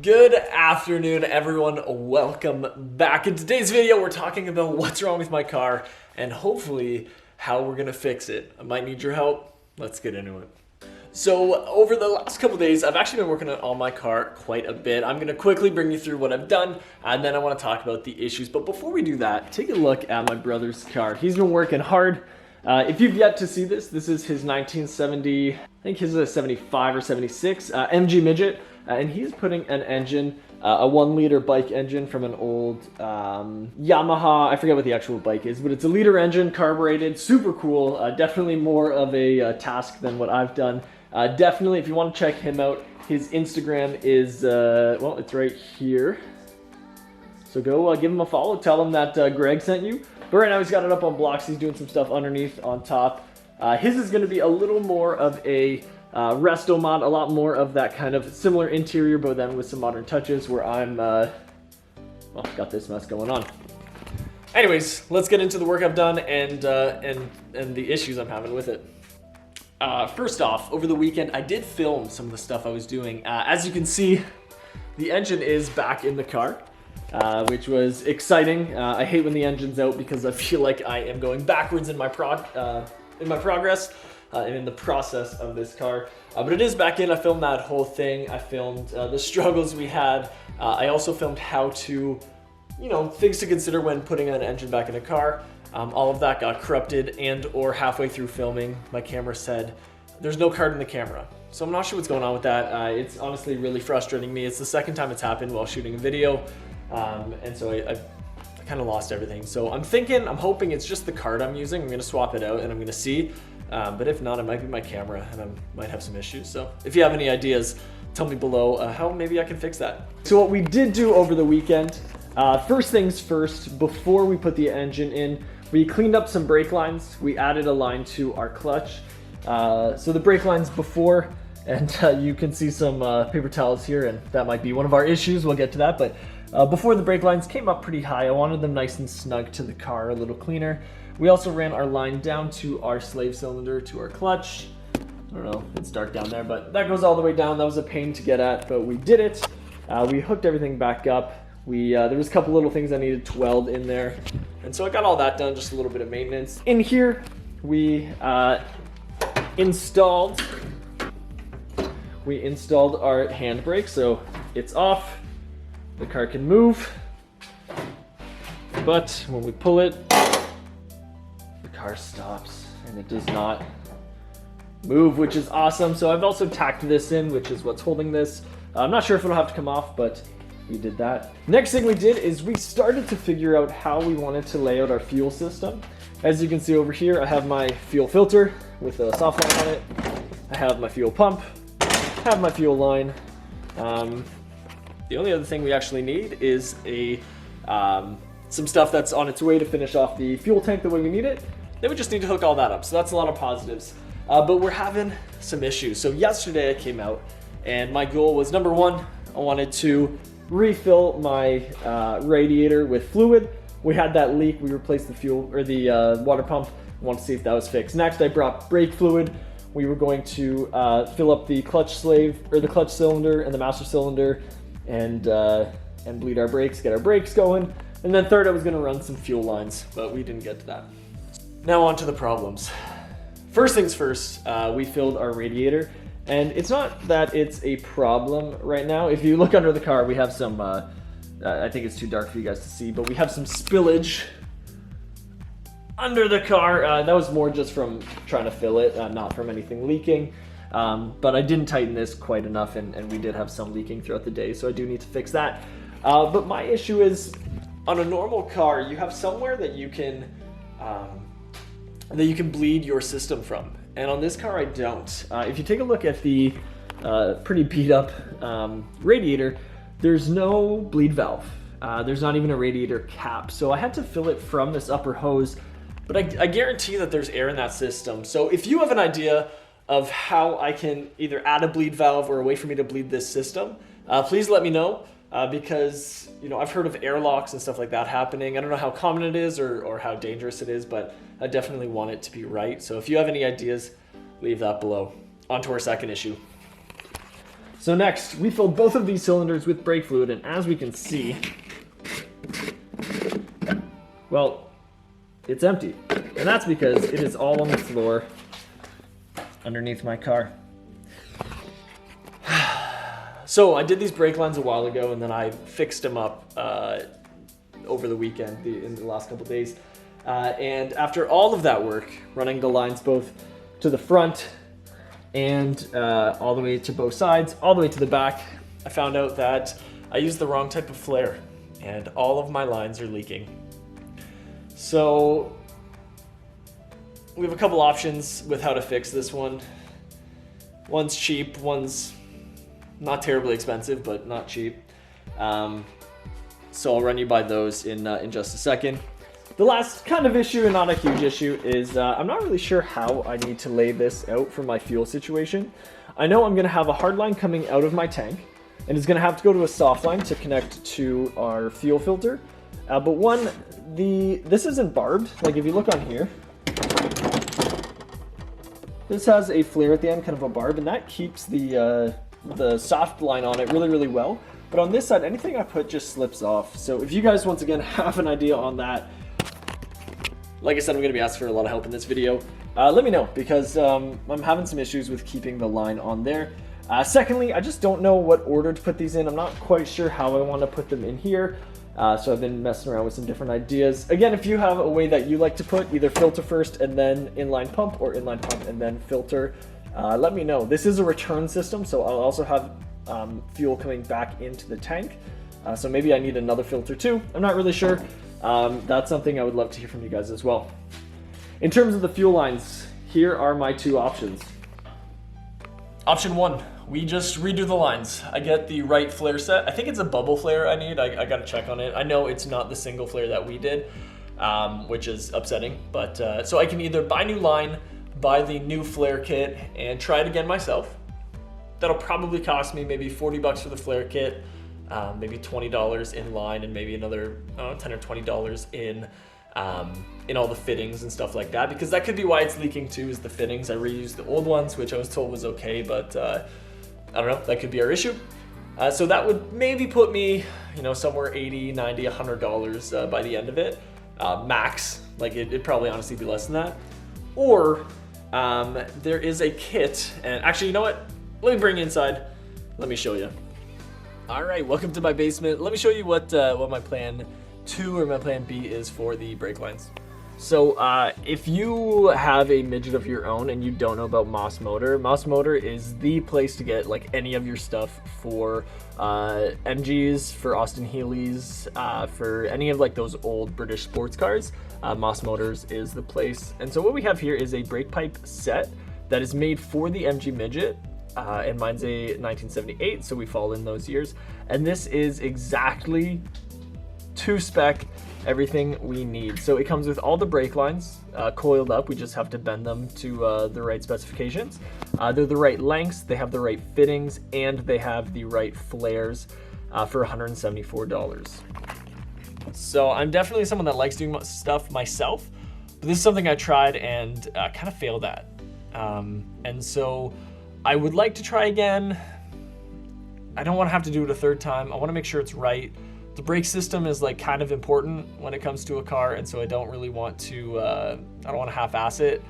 Good afternoon, everyone. Welcome back. In today's video, we're talking about what's wrong with my car and hopefully how we're gonna fix it. I might need your help. Let's get into it. So over the last couple days, I've actually been working on my car quite a bit. I'm gonna quickly bring you through what I've done, and then I wanna talk about the issues. But before we do that, take a look at my brother's car. He's been working hard. If you've yet to see this, this is his 1970, I think his is a 75 or 76 MG Midget. And he's putting an engine, a 1-liter bike engine from an old Yamaha. I forget what the actual bike is, but it's a liter engine, carbureted, super cool. Definitely more of a task than what I've done. Definitely, if you want to check him out, his Instagram is, well, it's right here. So go give him a follow, tell him that Greg sent you. But right now he's got it up on blocks. He's doing some stuff underneath, on top. His is going to be a little more of a resto mod, a lot more of that kind of similar interior, but then with some modern touches where I'm, well, got this mess going on. Anyways, let's get into the work I've done and the issues I'm having with it. First off, over the weekend, I did film some of the stuff I was doing. As you can see, the engine is back in the car, which was exciting. I hate when the engine's out because I feel like I am going backwards in my progress. And in the process of this car, but it is back in. I filmed that whole thing. I filmed the struggles we had. I also filmed how to, things to consider when putting an engine back in a car. All of that got corrupted, and or halfway through filming, my camera said, there's no card in the camera. So I'm not sure what's going on with that. It's honestly really frustrating me. It's the second time it's happened while shooting a video. And so I kind of lost everything. So I'm hoping it's just the card I'm using. I'm gonna swap it out and I'm gonna see. But if not, it might be my camera and I might have some issues. So if you have any ideas, tell me below how maybe I can fix that. So what we did do over the weekend, first things first, before we put the engine in, we cleaned up some brake lines. We added a line to our clutch. So the brake lines before, and you can see some paper towels here, and that might be one of our issues. We'll get to that, but before the brake lines came up pretty high. I wanted them nice and snug to the car, a little cleaner. We also ran our line down to our slave cylinder, to our clutch. I don't know, it's dark down there, but that goes all the way down. That was a pain to get at, but we did it. We hooked everything back up. There was a couple little things I needed to weld in there. And so I got all that done, just a little bit of maintenance. In here, we installed our handbrake, so it's off. The car can move, but when we pull it, car stops and it does not move, which is awesome. So I've also tacked this in, which is what's holding this. I'm not sure if it'll have to come off, but we did that. Next thing we did is we started to figure out how we wanted to lay out our fuel system. As you can see over here, I have my fuel filter with a soft line on it. I have my fuel pump, I have my fuel line. The only other thing we actually need is some stuff that's on its way to finish off the fuel tank the way we need it. Then we just need to hook all that up. So that's a lot of positives. But we're having some issues. So yesterday I came out and my goal was, number one, I wanted to refill my radiator with fluid. We had that leak. We replaced the fuel or the water pump. I wanted to see if that was fixed. Next, I brought brake fluid. We were going to fill up the clutch cylinder and the master cylinder and bleed our brakes, get our brakes going. And then third, I was gonna run some fuel lines, but we didn't get to that. Now on to the problems. First things first, we filled our radiator, and it's not that it's a problem right now. If you look under the car, we have some, I think it's too dark for you guys to see, but we have some spillage under the car. That was more just from trying to fill it, not from anything leaking. But I didn't tighten this quite enough, and we did have some leaking throughout the day, so I do need to fix that. But my issue is, on a normal car, you have somewhere that you can bleed your system from. And on this car, I don't. If you take a look at the pretty beat up radiator, there's no bleed valve. There's not even a radiator cap. So I had to fill it from this upper hose, but I guarantee that there's air in that system. So if you have an idea of how I can either add a bleed valve or a way for me to bleed this system, please let me know. Because, I've heard of airlocks and stuff like that happening. I don't know how common it is or how dangerous it is, but I definitely want it to be right. So if you have any ideas, leave that below. On to our second issue. So next, we filled both of these cylinders with brake fluid, and as we can see, well, it's empty. And that's because it is all on the floor underneath my car. So I did these brake lines a while ago, and then I fixed them up over the weekend, in the last couple days. And after all of that work, running the lines both to the front and all the way to both sides, all the way to the back, I found out that I used the wrong type of flare, and all of my lines are leaking. So we have a couple options with how to fix this one. One's cheap, one's not terribly expensive, but not cheap. So I'll run you by those in just a second. The last kind of issue, and not a huge issue, is I'm not really sure how I need to lay this out for my fuel situation. I know I'm gonna have a hard line coming out of my tank, and it's gonna have to go to a soft line to connect to our fuel filter. But this isn't barbed. Like if you look on here, this has a flare at the end, kind of a barb, and that keeps the soft line on it really, really well. But on this side, anything I put just slips off. So if you guys, once again, have an idea on that, like I said, I'm gonna be asking for a lot of help in this video. Let me know, because I'm having some issues with keeping the line on there. Secondly, I just don't know what order to put these in. I'm not quite sure how I want to put them in here. So I've been messing around with some different ideas. Again, if you have a way that you like to put either filter first and then inline pump, or inline pump and then filter, let me know. This is a return system, so I'll also have fuel coming back into the tank. So maybe I need another filter too. I'm not really sure. That's something I would love to hear from you guys as well. In terms of the fuel lines, here are my two options. Option one, we just redo the lines. I get the right flare set. I think it's a bubble flare I need. I gotta check on it. I know it's not the single flare that we did, which is upsetting. But so I can either buy new line, buy the new flare kit, and try it again myself. That'll probably cost me maybe 40 bucks for the flare kit, maybe $20 in line, and maybe another 10 or $20 in all the fittings and stuff like that, because that could be why it's leaking too, is the fittings. I reused the old ones, which I was told was okay, but I don't know, that could be our issue. So that would maybe put me, somewhere $80, $90, $100 by the end of it, max. Like it'd probably honestly be less than that. Or there is a kit, and actually, you know what? Let me bring you inside. Let me show you. All right, welcome to my basement. Let me show you what my plan 2 or my plan B is for the brake lines. So if you have a Midget of your own and you don't know about Moss Motor is the place to get like any of your stuff for MGs, for Austin Healey's, for any of like those old British sports cars. Moss Motors is the place. And so what we have here is a brake pipe set that is made for the MG Midget. And mine's a 1978, so we fall in those years. And this is exactly to spec, everything we need. So it comes with all the brake lines coiled up. We just have to bend them to the right specifications. They're the right lengths, they have the right fittings, and they have the right flares for $174. So I'm definitely someone that likes doing stuff myself, but this is something I tried and kind of failed at. And so I would like to try again. I don't want to have to do it a third time. I want to make sure it's right. The brake system is like kind of important when it comes to a car, and so I don't really want to, I don't want to half-ass it.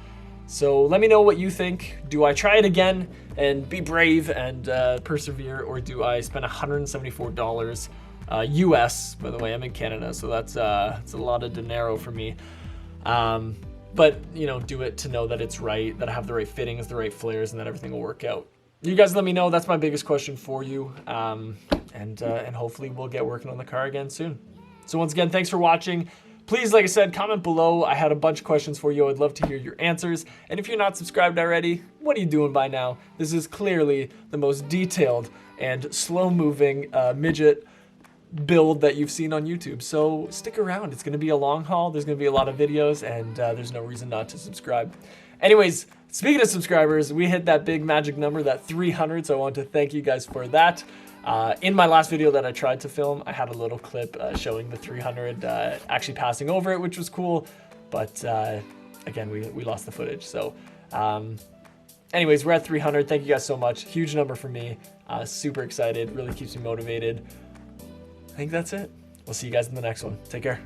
So let me know what you think. Do I try it again and be brave and persevere, or do I spend $174 US? By the way, I'm in Canada, so that's it's a lot of dinero for me. But do it to know that it's right, that I have the right fittings, the right flares, and that everything will work out. You guys let me know. That's my biggest question for you. And hopefully we'll get working on the car again soon. So once again, thanks for watching. Please, like I said, comment below. I had a bunch of questions for you. I'd love to hear your answers. And if you're not subscribed already, what are you doing by now? This is clearly the most detailed and slow-moving midget build that you've seen on YouTube. So stick around. It's going to be a long haul. There's going to be a lot of videos, and there's no reason not to subscribe. Anyways, speaking of subscribers, we hit that big magic number, that 300, so I want to thank you guys for that. In my last video that I tried to film, I had a little clip showing the 300 actually passing over it, which was cool, but again, we lost the footage. So anyways, we're at 300. Thank you guys so much. Huge number for me. Super excited, really keeps me motivated. I think that's it. We'll see you guys in the next one. Take care.